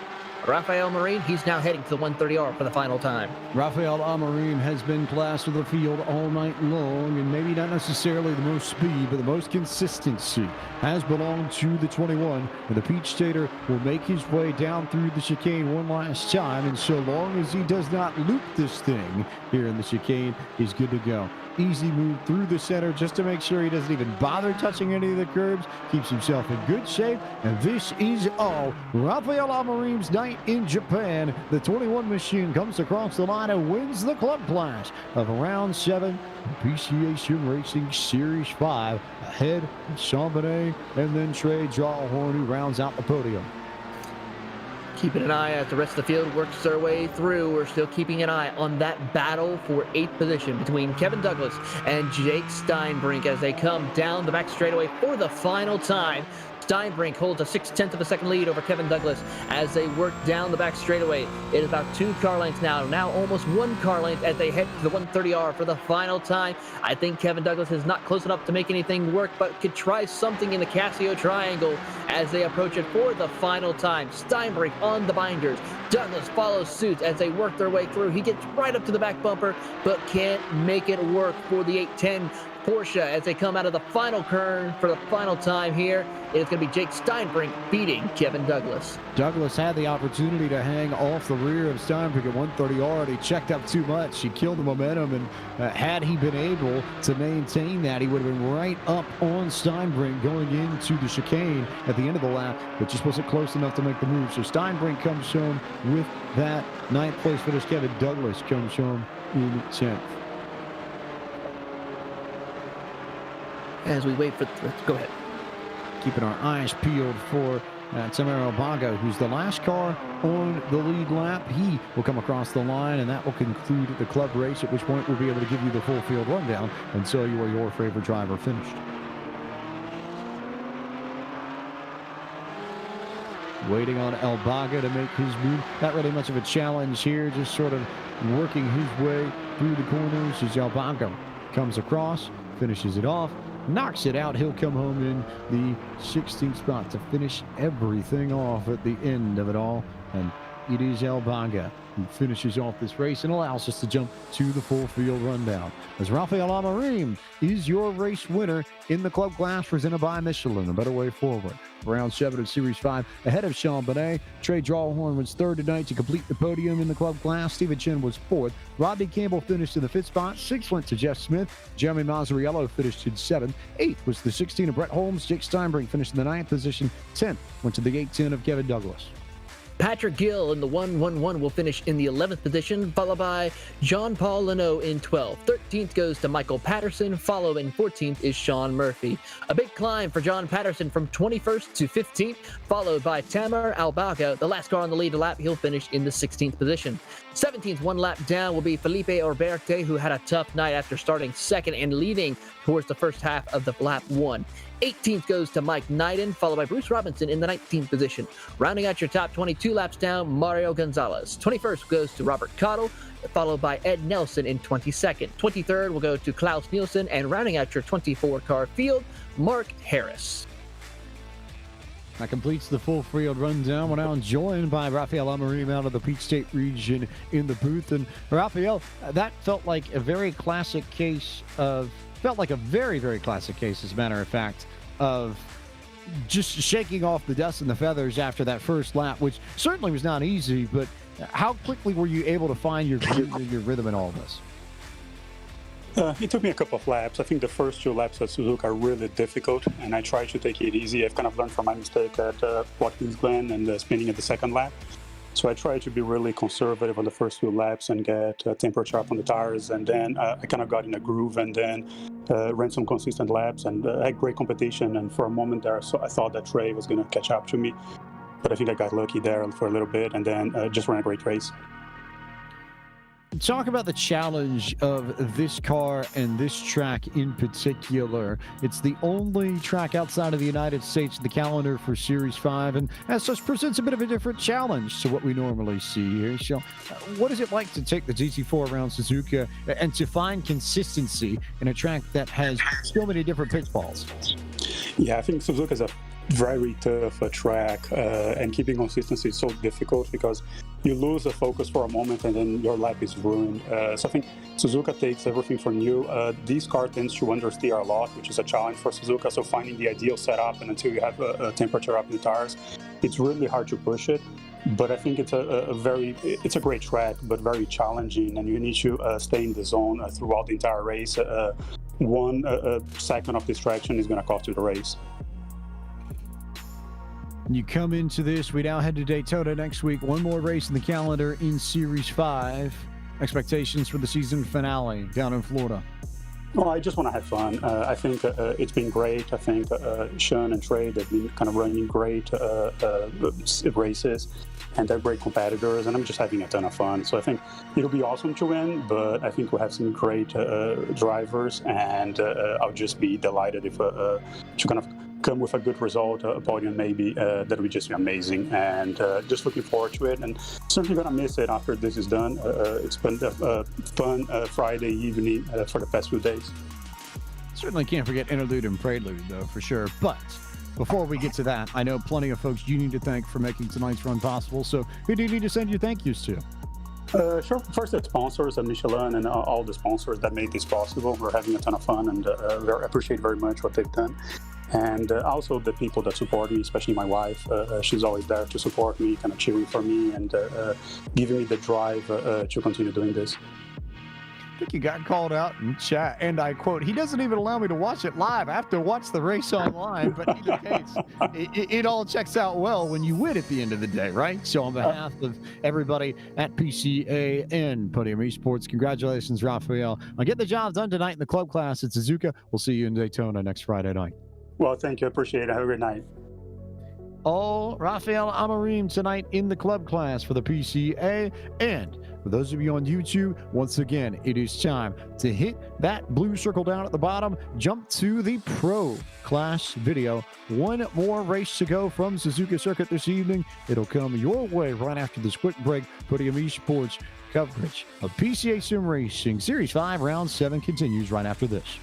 Rafael Amarim, he's now heading to the 130R for the final time. Rafael Amarim has been class of the field all night long, and maybe not necessarily the most speed, but the most consistency has belonged to the 21. And the Peach Stater will make his way down through the chicane one last time, and so long as he does not loop this thing here in the chicane, he's good to go. Easy move through the center just to make sure he doesn't even bother touching any of the curbs. Keeps himself in good shape. And this is all Rafael Amarim's night in Japan. The 21 machine comes across the line and wins the club class of round 7 PCA Sim Racing Series 5 ahead of Sean Bonet and then Trey Jawhorn, who rounds out the podium. Keeping an eye as the rest of the field works their way through. We're still keeping an eye on that battle for 8th position between Kevin Douglas and Jake Steinbrink as they come down the back straightaway for the final time. Steinbrink holds a 0.6 of a second lead over Kevin Douglas as they work down the back straightaway. It is about 2 car lengths now almost 1 car length as they head to the 130R for the final time. I think Kevin Douglas is not close enough to make anything work, but could try something in the Casio Triangle as they approach it for the final time. Steinbrink on the binders. Douglas follows suit as they work their way through. He gets right up to the back bumper, but can't make it work for the 810 Porsche as they come out of the final turn for the final time here. It's going to be Jake Steinbrink beating Kevin Douglas. Douglas had the opportunity to hang off the rear of Steinbrink at 130R, and he checked up too much. He killed the momentum, and had he been able to maintain that, he would have been right up on Steinbrink going into the chicane at the end of the lap, but just wasn't close enough to make the move. So Steinbrink comes home with that 9th place finish. Kevin Douglas comes home in 10th. As we wait for go ahead. Keeping our eyes peeled for Tamara Albaga, who's the last car on the lead lap. He will come across the line, and that will conclude the club race, at which point we'll be able to give you the full field rundown and tell you where your favorite driver finished. Waiting on Albaga to make his move. Not really much of a challenge here, just sort of working his way through the corners as Albaga comes across, finishes it off, knocks it out. He'll come home in the 16th spot to finish everything off at the end of it all. And it is Albaga who finishes off this race and allows us to jump to the full field rundown. As Rafael Amarim is your race winner in the club class presented by Michelin, a better way forward. Round 7 of Series 5 ahead of Sean Bonet. Trey Jawhorn was 3rd tonight to complete the podium in the club class. Stephen Chen was 4th. Rodney Campbell finished in the 5th spot. 6th went to Jeff Smith. Jeremy Mazzariello finished in 7th. 8th was the 16 of Brett Holmes. Jake Steinbrink finished in the 9th position. 10th went to the 810 of Kevin Douglas. Patrick Gill in the 111 will finish in the 11th position, followed by Jean-Paul Leno in 12th. 13th goes to Michael Patterson, following 14th is Sean Murphy. A big climb for John Patterson from 21st to 15th, followed by Tamer Albaga. The last car on the lead lap, he'll finish in the 16th position. 17th, 1 lap down, will be Felipe Orberte, who had a tough night after starting 2nd and leading towards the first half of the lap 1. 18th goes to Mike Knighton, followed by Bruce Robinson in the 19th position. Rounding out your top 22 laps down, Mario Gonzalez. 21st goes to Robert Cottle, followed by Ed Nelson in 22nd. 23rd will go to Klaus Nielsen, and rounding out your 24 car field, Mark Harris. That completes the full field rundown. We're now joined by Rafael Amorim out of the Peach State region in the booth. And Rafael, that felt like a very classic case of, very classic case, as a matter of fact, of just shaking off the dust and the feathers after that first lap, which certainly was not easy. But how quickly were you able to find your rhythm in all of this? It took me a couple of laps. I think the first 2 laps at Suzuka are really difficult, and I tried to take it easy. I've kind of learned from my mistake at Watkins Glen and spinning at the second lap. So I tried to be really conservative on the first 2 laps and get temperature up on the tires, and then I kind of got in a groove and then ran some consistent laps and had great competition. And for a moment there, so I thought that Trey was going to catch up to me, but I think I got lucky there for a little bit and then just ran a great race. Talk about the challenge of this car and this track in particular. It's the only track outside of the United States in the calendar for Series 5, and as such presents a bit of a different challenge to what we normally see here. So what is it like to take the GT4 around Suzuka and to find consistency in a track that has so many different pitfalls? Yeah, I think Suzuka is a very tough track, and keeping consistency is so difficult because you lose the focus for a moment and then your lap is ruined. So I think Suzuka takes everything from you. This car tends to understeer a lot, which is a challenge for Suzuka. So finding the ideal setup, and until you have a temperature up in the tires, it's really hard to push it. But I think it's a great track, but very challenging, and you need to stay in the zone throughout the entire race. 1 second of distraction is going to cost you the race. You come into this, we now head to Daytona next week. 1 more race in the calendar in Series 5. Expectations for the season finale down in Florida? Well, I just want to have fun. I think it's been great. I think Sean and Trey, they've been kind of running great races, and they're great competitors, and I'm just having a ton of fun. So I think it'll be awesome to win, but I think we'll have some great drivers, and I'll just be delighted if to kind of come with a good result, a podium maybe, that would just be amazing, and just looking forward to it, and certainly gonna miss it after this is done. It's been a fun Friday evening for the past few days. Certainly can't forget Interlude and Prelude, though, for sure. But before we get to that, I know plenty of folks you need to thank for making tonight's run possible, so who do you need to send your thank yous to? Sure. First, the sponsors, Michelin and all the sponsors that made this possible. We're having a ton of fun, and appreciate very much what they've done. And also the people that support me, especially my wife. She's always there to support me, kind of cheering for me, and giving me the drive to continue doing this. I think you got called out in chat, and I quote, "He doesn't even allow me to watch it live. I have to watch the race online." But in either case, it all checks out well when you win at the end of the day, right? So on behalf of everybody at PCA and Podium Esports, congratulations, Rafael, on getting the job done tonight in the club class at Suzuka. We'll see you in Daytona next Friday night. Well, thank you. I appreciate it. Have a good night. All Rafael Amorim tonight in the club class for the PCA. And for those of you on YouTube, once again, it is time to hit that blue circle down at the bottom, jump to the pro class video. 1 more race to go from Suzuka Circuit this evening. It'll come your way right after this quick break. Podium Esports coverage of PCA Sim Racing Series 5 Round 7 continues right after this.